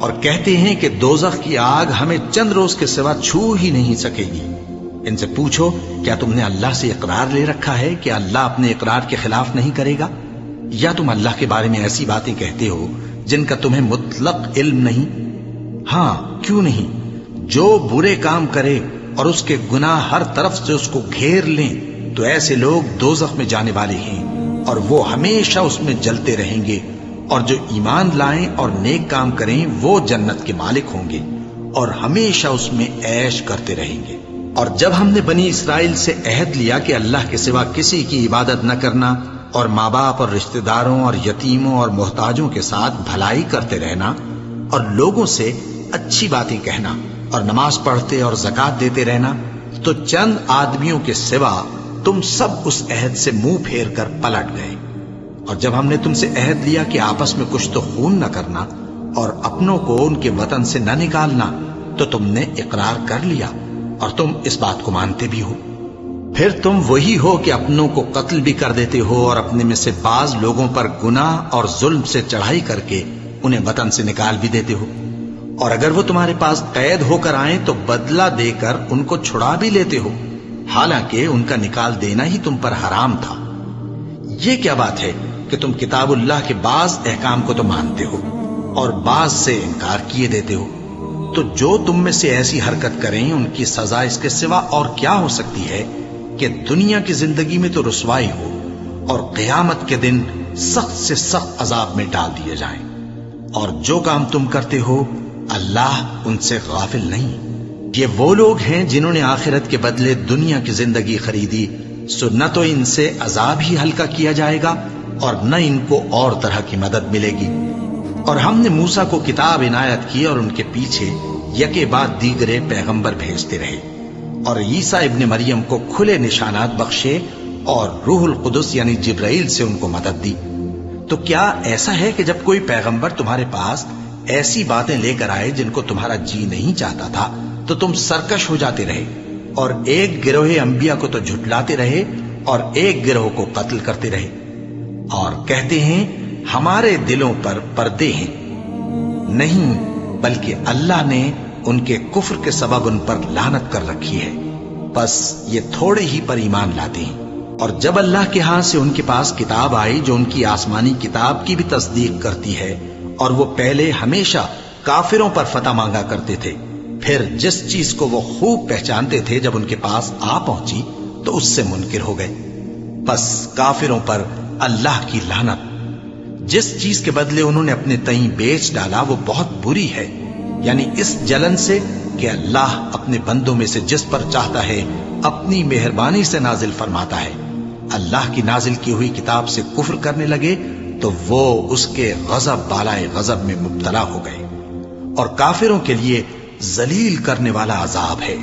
اور کہتے ہیں کہ دوزخ کی آگ ہمیں چند روز کے سوا چھو ہی نہیں سکے گی۔ ان سے پوچھو کیا تم نے اللہ سے اقرار لے رکھا ہے کہ اللہ اپنے اقرار کے خلاف نہیں کرے گا، یا تم اللہ کے بارے میں ایسی باتیں کہتے ہو جن کا تمہیں مطلق علم نہیں؟ ہاں کیوں نہیں، جو برے کام کرے اور اس کے گناہ ہر طرف سے اس کو گھیر لیں تو ایسے لوگ دوزخ میں جانے والے ہیں اور وہ ہمیشہ اس میں جلتے رہیں گے، اور جو ایمان لائیں اور نیک کام کریں وہ جنت کے مالک ہوں گے اور ہمیشہ اس میں عیش کرتے رہیں گے۔ اور جب ہم نے بنی اسرائیل سے عہد لیا کہ اللہ کے سوا کسی کی عبادت نہ کرنا اور ماں باپ اور رشتہ داروں اور یتیموں اور محتاجوں کے ساتھ بھلائی کرتے رہنا اور لوگوں سے اچھی باتیں کہنا اور نماز پڑھتے اور زکوٰۃ دیتے رہنا، تو چند آدمیوں کے سوا تم سب اس عہد سے منہ پھیر کر پلٹ گئے۔ اور جب ہم نے تم سے عہد لیا کہ آپس میں کچھ تو خون نہ کرنا اور اپنوں کو ان کے وطن سے نہ نکالنا، تو تم نے اقرار کر لیا اور تم اس بات کو مانتے بھی ہو۔ پھر تم وہی ہو کہ اپنوں کو قتل بھی کر دیتے ہو اور اپنے میں سے بعض لوگوں پر گناہ اور ظلم سے چڑھائی کر کے انہیں وطن سے نکال بھی دیتے ہو، اور اگر وہ تمہارے پاس قید ہو کر آئیں تو بدلہ دے کر ان کو چھڑا بھی لیتے ہو، حالانکہ ان کا نکال دینا ہی تم پر حرام تھا۔ یہ کیا بات ہے کہ تم کتاب اللہ کے بعض احکام کو تو مانتے ہو اور بعض سے انکار کیے دیتے ہو؟ تو جو تم میں سے ایسی حرکت کریں ان کی سزا اس کے سوا اور کیا ہو سکتی ہے کہ دنیا کی زندگی میں تو رسوائی ہو اور قیامت کے دن سخت سے سخت عذاب میں ڈال دیے جائیں۔ اور جو کام تم کرتے ہو اللہ ان سے غافل نہیں۔ یہ وہ لوگ ہیں جنہوں نے آخرت کے بدلے دنیا کی زندگی خریدی، سو نہ تو ان سے عذاب ہی ہلکا کیا جائے گا اور نہ ان کو اور طرح کی مدد ملے گی۔ اور ہم نے موسیٰ کو کتاب عنایت کی اور ان کے پیچھے یکے بعد دیگرے پیغمبر بھیجتے رہے، اور عیسیٰ ابن مریم کو کھلے نشانات بخشے اور روح القدس یعنی جبرائیل سے ان کو مدد دی۔ تو کیا ایسا ہے کہ جب کوئی پیغمبر تمہارے پاس ایسی باتیں لے کر آئے جن کو تمہارا جی نہیں چاہتا تھا تو تم سرکش ہو جاتے رہے اور ایک گروہ انبیاء کو تو جھٹلاتے رہے اور ایک گروہ کو قتل کرتے رہے، اور کہتے ہیں ہمارے دلوں پر پردے ہیں؟ نہیں، بلکہ اللہ نے ان کے کفر کے سبب ان پر لعنت کر رکھی ہے، بس یہ تھوڑے ہی پر ایمان لاتے ہیں۔ اور جب اللہ کے ہاں سے ان کے پاس کتاب آئی جو ان کی آسمانی کتاب کی بھی تصدیق کرتی ہے، اور وہ پہلے ہمیشہ کافروں پر فتح مانگا کرتے تھے، پھر جس چیز کو وہ خوب پہچانتے تھے جب ان کے پاس آ پہنچی تو اس سے منکر ہو گئے، بس کافروں پر اللہ کی لعنت۔ جس چیز کے بدلے انہوں نے اپنے تئیں بیچ ڈالا وہ بہت بری ہے، یعنی اس جلن سے کہ اللہ اپنے بندوں میں سے جس پر چاہتا ہے اپنی مہربانی سے نازل فرماتا ہے۔ اللہ کی نازل کی ہوئی کتاب سے کفر کرنے لگے تو وہ اس کے غضب بالائے غضب میں مبتلا ہو گئے، اور کافروں کے لیے ذلیل کرنے والا عذاب ہے۔